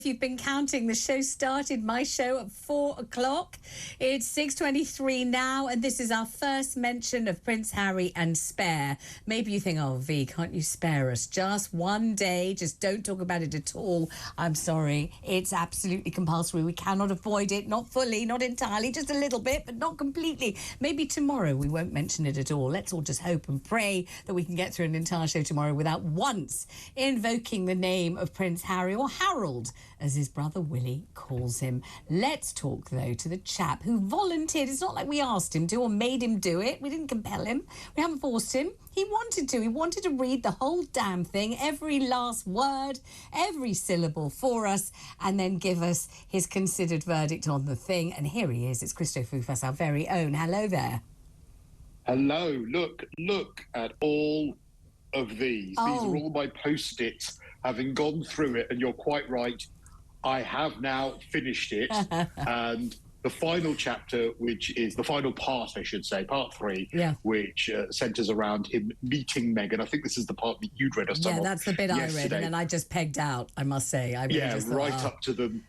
If you've been counting, the show started, my show, at 4 o'clock. It's 6:23 now, and this is our first mention of Prince Harry and spare. Maybe you think, oh, V, can't you spare us just one day? Just don't talk about it at all. I'm sorry. It's absolutely compulsory. We cannot avoid it. Not fully, not entirely, just a little bit, but not completely. Maybe tomorrow we won't mention it at all. Let's all just hope and pray that we can get through an entire show tomorrow without once invoking the name of Prince Harry, or Harold, as his brother Willie calls him. Let's talk, though, to the chap who volunteered. It's not like we asked him to or made him do it. We didn't compel him. We haven't forced him. He wanted to. He wanted to read the whole damn thing, every last word, every syllable for us, and then give us his considered verdict on the thing. And here he is. It's Christo Fufas, our very own. Hello there. Hello. Look at all of these. Oh. These are all my post-its, having gone through it, and you're quite right. I have now finished it, and the final chapter, which is the final part, I should say, part 3, which centres around him meeting Meghan. I think this is the part that you'd read us. Yeah, that's the bit yesterday. I read, and then I just pegged out, I must say. I really just thought, up to them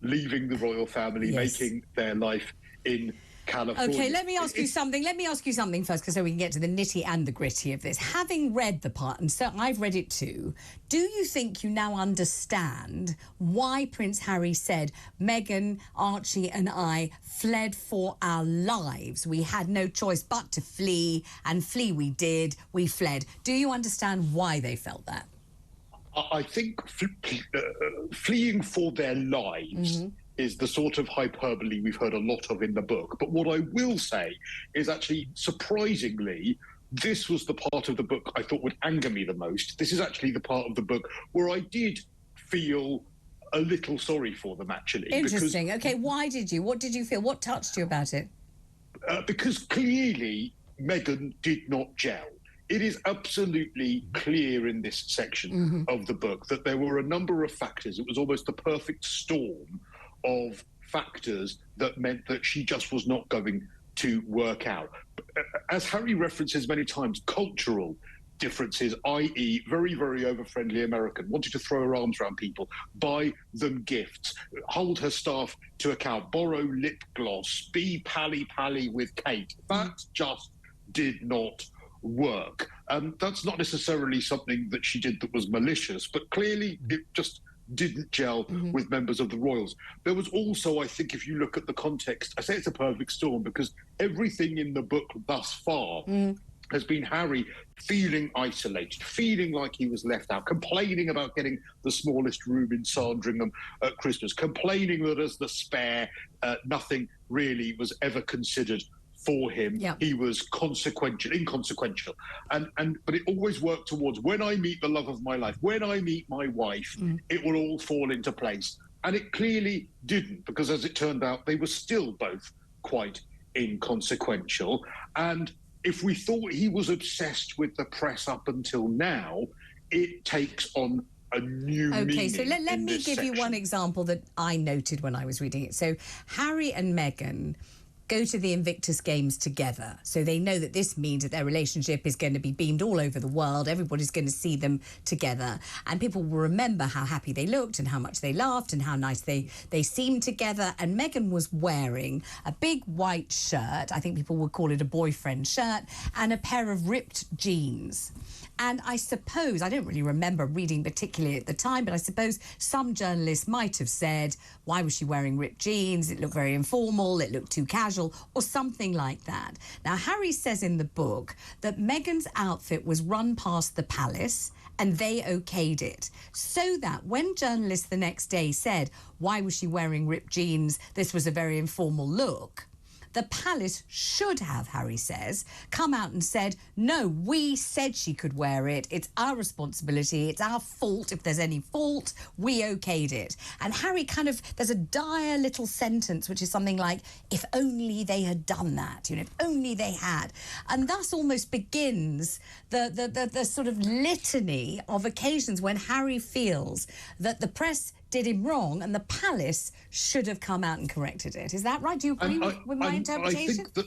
leaving the royal family, making their life in California. Okay, let me ask you something. Let me ask you something first, because so we can get to the nitty and the gritty of this. Having read the part, and so I've read it too, do you think you now understand why Prince Harry said, Meghan, Archie and I fled for our lives? We had no choice but to flee, and flee we did. We fled. Do you understand why they felt that? I think fleeing for their lives is the sort of hyperbole we've heard a lot of in the book. But what I will say is actually, surprisingly, this was the part of the book I thought would anger me the most. This is actually the part of the book where I did feel a little sorry for them, actually. Interesting. Okay, why did you? What did you feel? What touched you about it? Because clearly Meghan did not gel. It is absolutely clear in this section of the book that there were a number of factors. It was almost the perfect storm of factors that meant that she just was not going to work out. As Harry references many times, cultural differences, i.e. very, very over-friendly American, wanting to throw her arms around people, buy them gifts, hold her staff to account, borrow lip gloss, be pally-pally with Kate. That just did not work. That's not necessarily something that she did that was malicious, but clearly it just didn't gel with members of the royals. There was also, I think, if you look at the context, I say it's a perfect storm because everything in the book thus far has been Harry feeling isolated, feeling like he was left out, complaining about getting the smallest room in Sandringham at Christmas, complaining that as the spare, nothing really was ever considered for him. He was inconsequential. But it always worked towards, when I meet the love of my life, when I meet my wife, it will all fall into place. And it clearly didn't, because as it turned out, they were still both quite inconsequential. And if we thought he was obsessed with the press up until now, it takes on a new meaning. Okay, so let me give you one example that I noted when I was reading it. So Harry and Meghan go to the Invictus Games together. So they know that this means that their relationship is going to be beamed all over the world. Everybody's going to see them together. And people will remember how happy they looked and how much they laughed and how nice they seemed together. And Meghan was wearing a big white shirt, I think people would call it a boyfriend shirt, and a pair of ripped jeans. And I suppose, I don't really remember reading particularly at the time, but I suppose some journalists might have said, why was she wearing ripped jeans? It looked very informal, it looked too casual, or something like that. Now, Harry says in the book that Meghan's outfit was run past the palace and they okayed it. So that when journalists the next day said, why was she wearing ripped jeans? This was a very informal look. The palace should have, Harry says, come out and said, no, we said she could wear it. It's our responsibility. It's our fault. If there's any fault, we okayed it. And Harry there's a dire little sentence, which is something like, if only they had done that, if only they had. And thus almost begins the sort of litany of occasions when Harry feels that the press did him wrong and the palace should have come out and corrected it. Is that right? Do you agree with my interpretation? I think that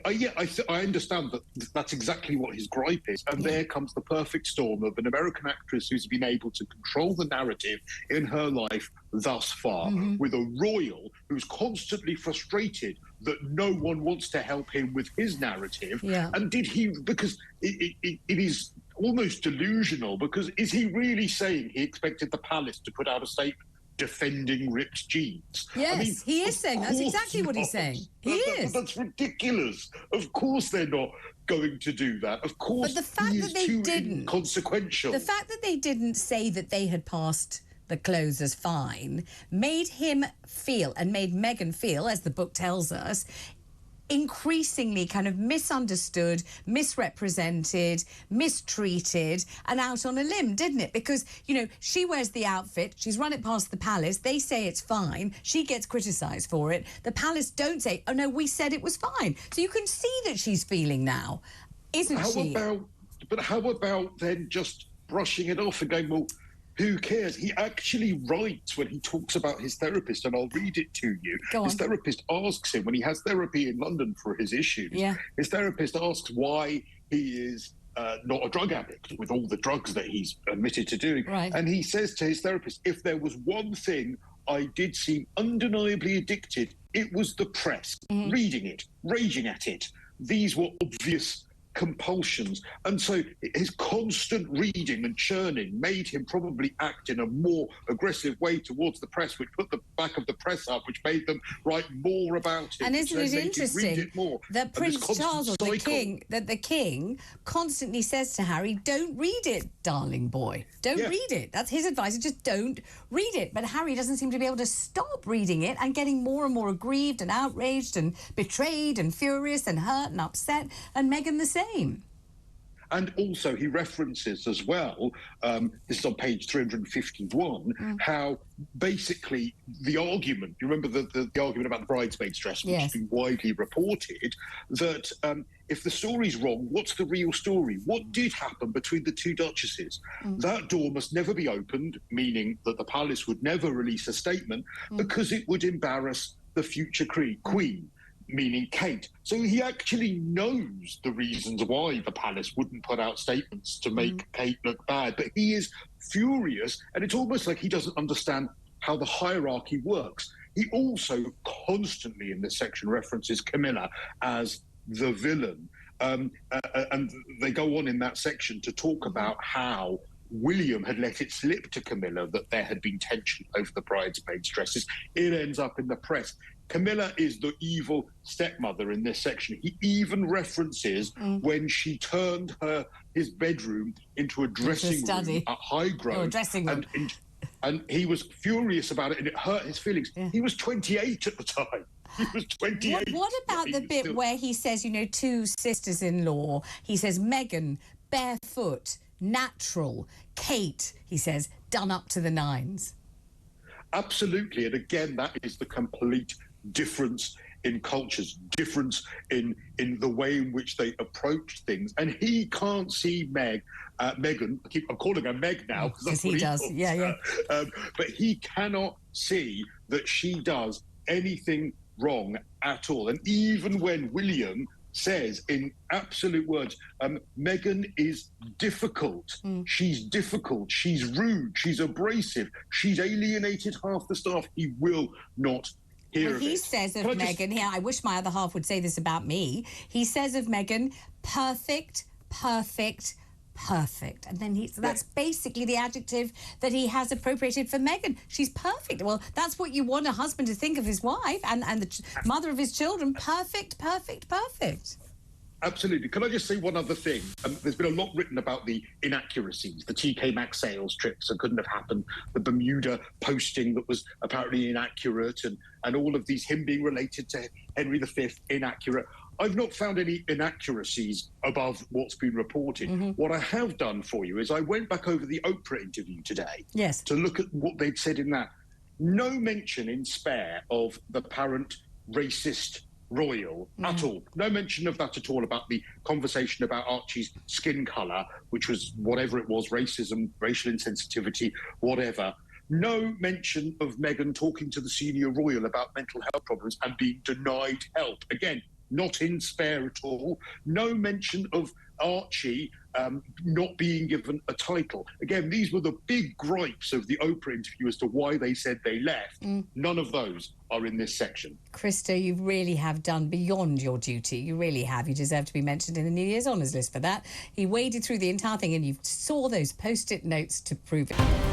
I understand that that's exactly what his gripe is. And there comes the perfect storm of an American actress who's been able to control the narrative in her life thus far, with a royal who's constantly frustrated that no one wants to help him with his narrative. And because it is almost delusional, because is he really saying he expected the palace to put out a statement defending ripped jeans? Yes, I mean, he is saying that's exactly what he's saying. He is. That's ridiculous. Of course they're not going to do that. Of course, but the fact that they didn't, consequential. The fact that they didn't say that they had passed the clothes as fine made him feel, and made Meghan feel, as the book tells us, increasingly kind of misunderstood, misrepresented, mistreated, and out on a limb, didn't it? Because, you know, she wears the outfit, she's run it past the palace, they say it's fine, she gets criticised for it, the palace don't say, oh no, we said it was fine. So you can see that she's feeling now, isn't she? But how about then just brushing it off and going, well, who cares? He actually writes when he talks about his therapist, and I'll read it to you. His therapist asks him, when he has therapy in London for his issues, his therapist asks why he is not a drug addict with all the drugs that he's admitted to doing. And he says to his therapist, if there was one thing I did seem undeniably addicted, it was the press, reading it, raging at it. These were obvious compulsions. And so his constant reading and churning made him probably act in a more aggressive way towards the press, which put the back of the press up, which made them write more about it. And isn't it interesting that Prince Charles, or the king constantly says to Harry, don't read it, darling boy. Don't read it. That's his advice. Just don't read it. But Harry doesn't seem to be able to stop reading it and getting more and more aggrieved and outraged and betrayed and furious and hurt and upset. And Meghan the same. And also he references as well, this is on page 351, how basically the argument, you remember the argument about the bridesmaid's dress, which has been widely reported, that if the story's wrong, what's the real story? What did happen between the two duchesses? That door must never be opened, meaning that the palace would never release a statement because it would embarrass the future queen. Meaning Kate. So he actually knows the reasons why the palace wouldn't put out statements to make Kate look bad, but he is furious, and it's almost like he doesn't understand how the hierarchy works. He also constantly in this section references Camilla as the villain, and they go on in that section to talk about how William had let it slip to Camilla that there had been tension over the bridesmaids' dresses. It ends up in the press. Camilla is the evil stepmother in this section. He even references when she turned his bedroom into a dressing room at Highgrove. Dressing room. And he was furious about it, and it hurt his feelings. He was 28 at the time. He was 28. What about the bit where he says, you know, two sisters-in-law? He says, Meghan, barefoot, natural. Kate, he says, done up to the nines. Absolutely. And again, that is the complete difference in cultures, difference in the way in which they approach things. And he can't see Meghan, I'm calling her Meg now, because that's what he does. But he cannot see that she does anything wrong at all. And even when William says in absolute words, Meghan is difficult. She's difficult. She's rude. She's abrasive. She's alienated half the staff. He will not hear of it. He says of Meghan, I wish my other half would say this about me. He says of Meghan, perfect, perfect, perfect. And then that's basically the adjective that he has appropriated for Meghan. She's perfect. Well, that's what you want a husband to think of his wife and the mother of his children. Perfect, perfect, perfect. Absolutely. Can I just say one other thing? There's been a lot written about the inaccuracies, the TK Maxx sales trips that couldn't have happened, the Bermuda posting that was apparently inaccurate, and all of these, him being related to Henry V, inaccurate. I've not found any inaccuracies above what's been reported. What I have done for you is I went back over the Oprah interview today to look at what they'd said in that. No mention in Spare of the apparent racist royal at all. No mention of that at all, about the conversation about Archie's skin colour, which was whatever it was, racism, racial insensitivity, whatever. No mention of Meghan talking to the senior royal about mental health problems and being denied help. Again, not in Spare at all. No mention of Archie not being given a title. Again, these were the big gripes of the Oprah interview as to why they said they left. None of those are in this section. Krista, you really have done beyond your duty. You really have. You deserve to be mentioned in the New Year's Honours list for that. He waded through the entire thing and you saw those post-it notes to prove it.